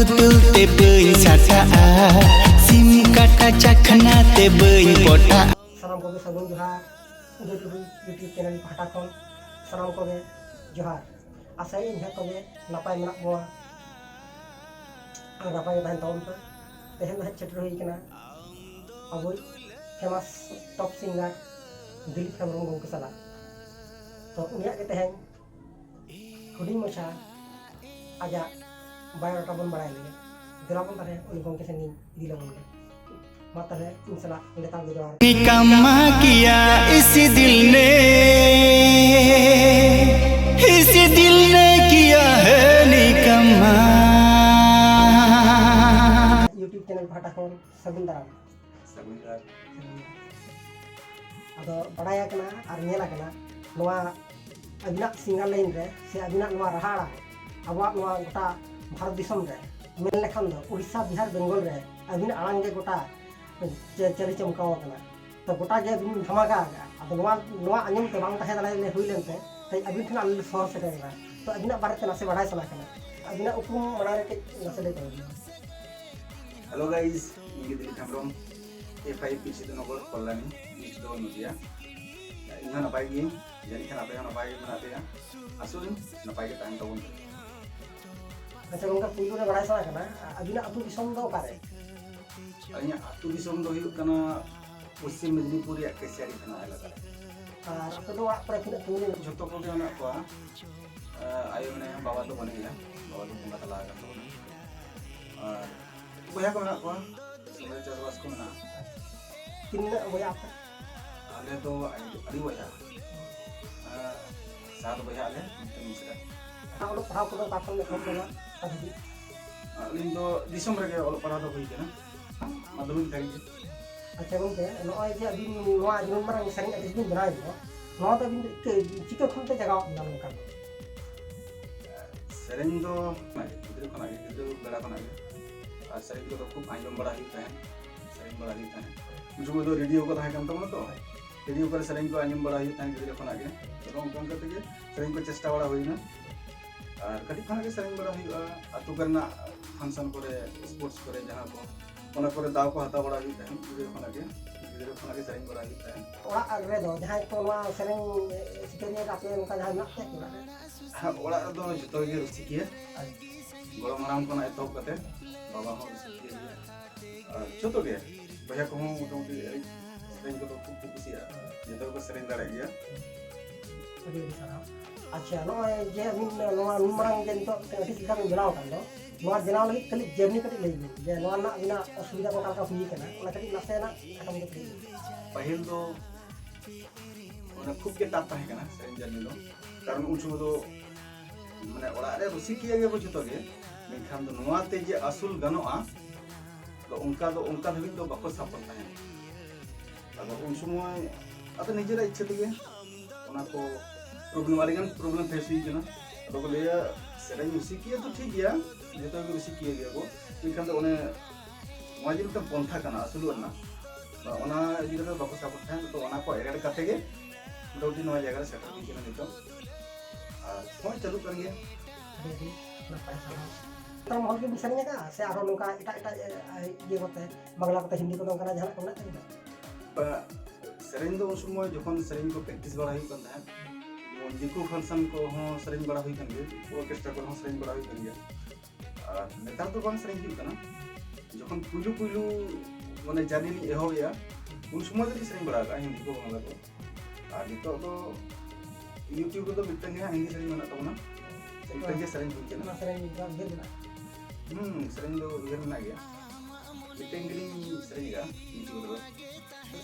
पुतुल ते बई साटा सिम काटा चखना ते बई पोटा सानाम को सगुन जोहार यूट्यूब चैनल पाटा खन सानाम को जोहार आसाई इन को नापाय मेना बवा और नापाय तहन तवन पे तेहन हज चटर हुई कना अब famous top singer Dilip Hembram गंके साला तो उनिया के तेहन हुडिंग मछा आजा बायोडाटा बन बड़ाई लगे दिलाबन तारे उन गंके से दिलाबन ले माता इन साला लेताल दे जोहार निकम्मा किया इस दिल ने किया है निकम्मा। यूट्यूब चैनल पाटा खन सगुन दाराम अदो बड़ाया कना और नेला कना नोआ अबिना सिंगल लाइन रे से अबिना नोआ रहाड़ा अबवा नोआ गोटा भारत दिसम रे मेन लेखन दो उड़ीसा बिहार बेंगल रे अबिना आड़ांग गे गोटा चली चमकाव कना तो गोटा गे बिन धमाका अदो नोआ अंजम ते बांग ताहे दाले हुई लेनते तै अबिन ठन आले सोहर से करेगा तो अबिना बारे ते नासे बड़ाय सला कना अबिना उपम मना रे के नासे ले तो hello guys ini Dilip Hembrom A5 Citynagor Kolani Digital Media ini napai gi jadi kan apa yang napai menate ya asul napai ke tahan tahun अच्छा उनका पुइलो ने बड़ाय सला कना अबिना अतु दिसम दो कारे ini atu disom do huyuk kana Paschim Medinipur ya Kesiari kana elaga और apa do apa tidak tulen joto ko ana ko ayo ne bawa do bane ya bawa do bunga tala kan to boya ko na ko sebenarnya charwas ko na किन्ना बोया apa ale do adi boya saat boya ale misra kalau pahau ko patong le khona tadi aling do disom rege ol parado hui kana madhumik thai अच्छा गंके नॉय जे अबिन नोआ जिन मरंग सरिंग अबिन बनाय no नोआ तो अबिन के चिका खनते जगह नाम का sering do gidre khona gidre bela khona ar sering do khub anjom bada hi tahe sering bada hi tahe मुझे तो रेडियो को था काम तो रेडियो पर सरिंग को अंजम बड़ा ही तान गिरे खना के रंग कम करते के सरिंग को चेष्टा बड़ा होई ना और कटी खना के सरिंग बड़ा ही अतु करना फंक्शन करे स्पोर्ट्स करे जहां को ओना करे दाव को हता बड़ा ही तान गिरे खना के सरिंग बड़ा ही तान ओड़ा रे दो जहां को वा सरिंग सिकेरिया का पे उनका जहां ना के हां ओड़ा दो जतो के रुचि के गोलो मराम को ना एतोब कते बाबा हो रुचि के जतो के भैया को मोटामुटी सरिंग को तो खूब खुशी है जतो को सरिंग दाड़े गया अभी सारा अच्छा नॉय जे अबिन नोआ मरंग जे तो कटी सिका में बनाओ kan do नोआ जनाव लगी खाली जर्नी कटी लई जे नोआ ना बिना असुविधा को का हुई कना ओला कटी नासे ना खत्म के पहल तो ओना खूब के ताप है कना सरिंग जर्नी लो कारण उन समय तो माने ओला रे रुचि किया गे बुझतो गे मेखान तो नोआ ते जे असुल गनोआ तो उनका धबिन तो बाको सफल है अब उन समय अब निजेरा इच्छा तगे ओना को प्रॉब्लम वाले गन प्रॉब्लम फेस हुई जना तो बोले सरिंग रुचि किया तो ठीक गया जेतो के रुचि किया गया को मेखान तो ओने माजी तो पंथा कना असुल ना ओना इदिरा बाको सफल है तो ओना को एड काते गे मोटामुटी नवा जगह सेटल दी केना नितो फोन चालू कर गया तो मोहल के बिसरने का से आरो नोका एटा एटा ये होते बांग्ला को हिंदी को नोका जहां को ना सरिंग दो समय जखन सरिंग को प्रैक्टिस बड़ा हुई करता है दिकु फंक्शन को हो सरिंग बड़ा हुई करगे ऑर्केस्ट्रा को हो सरिंग बड़ा हुई करगे और नेता तो बांग सरिंग हुई करना जखन पुलु माने जानी नि एहो या उन समय तो सरिंग बड़ा का हिंदी को बांग्ला को और नितो तो यूट्यूब तो मिटंग है हिंदी सरिंग मना तबना मिटंग सरिंग हुई करना सरिंग गे ना सरिंग दो उयर ना गया मिटंग सरिंग का यूट्यूब तो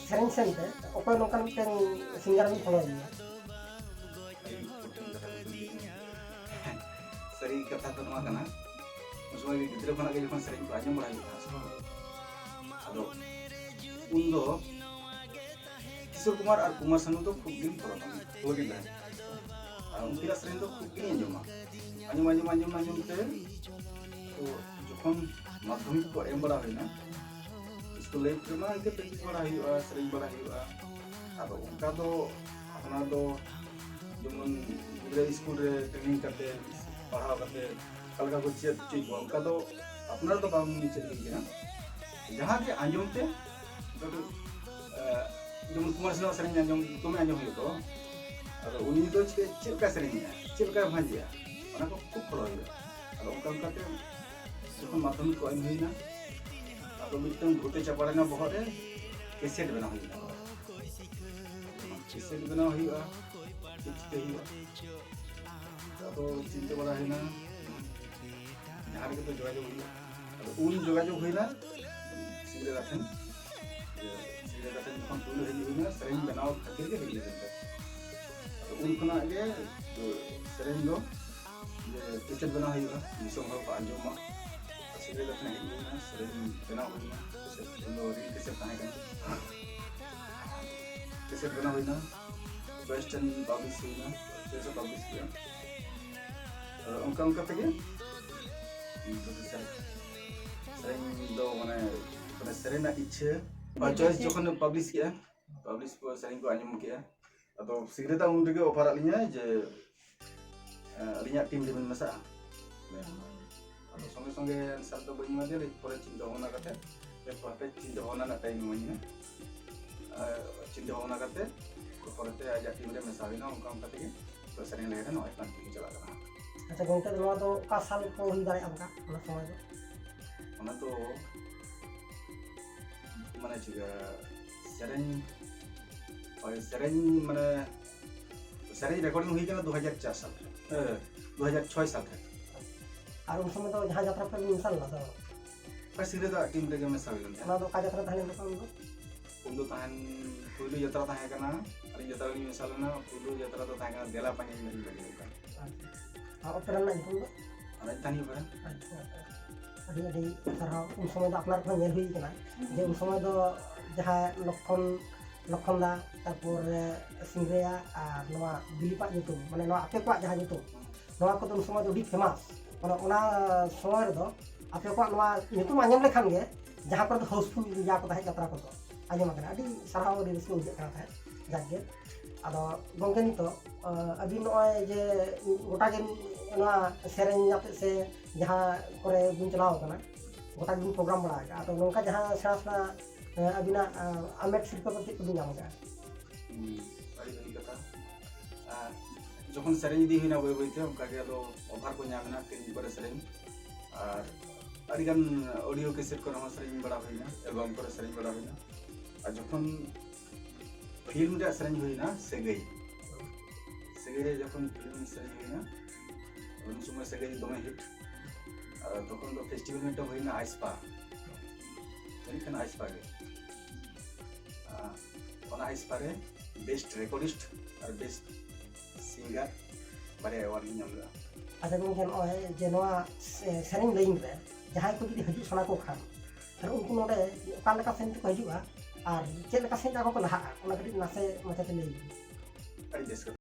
सरिंग सेंटे ओको नोका मिटन सिंगर में फॉलो दिया सरिंग कथा तो नमा कना उसमें गिद्रे खना के जखन सरिंग आजम बड़ा हुई अदो उन दो किशोर कुमार और कुमार सानू तो खूब दिन पड़ा हो दिन है उनकी सरिंग तो खूब दिन अंजम ते तो जखन माध्यमिक को एम बड़ा हुई ना स्कूल लाइफ रे मा इनके प्रैक्टिस बड़ा हुआ सरिंग बड़ा हुआ अब उनका तो अपना तो जमन स्कूल रे ट्रेनिंग करते पढ़ाओ करते कलका को चेक उनका तो अपनार तो काम चेक करना जहाँ के आंजम ते जेमन कुमार सिन्हा सेरें आंजम तो मैं आंजम तो अब उनी तो चेका सेरें चेका भाजिया अना को खूब फॉलो हुआ अब उनका उनकाते जखन माध्यमिक को एम हुईना अब मिटन भूते चपाड़ना बहुत है कैसेट बना हुई कैसेट बना हुआ चिंता हुआ अब चिंता बड़ा है ना जहाँ के तो जोगाजोग हुई अब उन जोगाजोग हुई ना सिगरे रखन जखन पुल हुई सेरें बनाव खातिर के हेज लेते उन खना के सेरें दो कैसेट बना हुआ दिसम हर को आंजमा सिगरे रखन हेज हुई सेरें बनाव हुई रील कैसेट कैसेट बना हुई वेस्टर्न पब्लिश हुई जैसे पब्लिश किया उनका तक सेरें दो माने सेरें ना इच्छा और चॉइस जखन पब्लिश किया पब्लिश को सेरें को आंजम किया अब सिगरेट उन रेगे ऑफर आलिया जे अलिया टीम रे मसा अब संगे संगे साल तो बनी मादे पर चिंता होना करते पे चिंता होना ना टाइम होइना चिंता होना करते परते आज टीम रे मसा बिना उनका तक तो सेरें लेना नो इतना टीम चला करना अच्छा गोंते नवा तो का साल को हुई दारे आपका ना समय दो ona to mana juga sering mana sering recording हुई क्या 2004 साल 2006 साल है और उन समय तो जहाँ यात्रा पर मिसाल ना तो पर सिगरेट टीम रे में साबिल ना तो का यात्रा थाने तो उन दो ताहन पुलु यात्रा ताहे करना अरे यात्रा नि मिसाल ना पुलु यात्रा तो ताहे करना देला पानी में लगी और ओपेरा ना itu अरे तानी पर अभी अभी सारा उन समय तो अपना को नेल हुई कना जे उन समय तो जहाँ लखन दा तारपर सिंगरेया और नवा दिलीपा जुतु माने नवा आपे को जहाँ जुतु नवा को तो उन समय तो डी फेमस माने ओना समय रे दो आपे को नवा नितुम आंजम लेखान गे जहाँ पर तो हाउसफुल या को ताहे यात्रा को तो आंजम कना अभी सारा और रिस्क उजे कना था जागे आदो गंगे नितो अभी नय जे गोटा के नवा सेरें जाते से जहाँ करे बिन चलाव कना गोटा दिन प्रोग्राम बड़ा है तो नौका जहाँ सेरा अबिना आमेट शिल्प पर चेक दिन आमगा बड़ी बड़ी कथा जखन सेरें दी हुई ना बय बयते उनका के दो ओभार को नामना तीन पर सेरें और अडिगान ऑडियो कैसेट को हम सेरें बड़ा हुई ना एल्बम पर सेरें बड़ा हुई ना और जखन फिल्म रे सेरें हुई ना सेगई जखन फिल्म सेरें हुई ना उन समय सेगई दमे हिट तखन तो फेस्टिवल में तो हुई ना आइसपा तनिखन आइसपा गे ओना आइसपा रे बेस्ट रिकॉर्डिस्ट और बेस्ट सिंगर बारे अवार्ड नाम ला अच्छा गंगे नय जे नवा सेरें लाइन रे जहाँ को जुदी हजू सना को खान और उनको नोडे ओका लेका सेन को हजुआ और चेक लेका सेन को लहा ओना कटी नासे मचाते ले अड़ी देश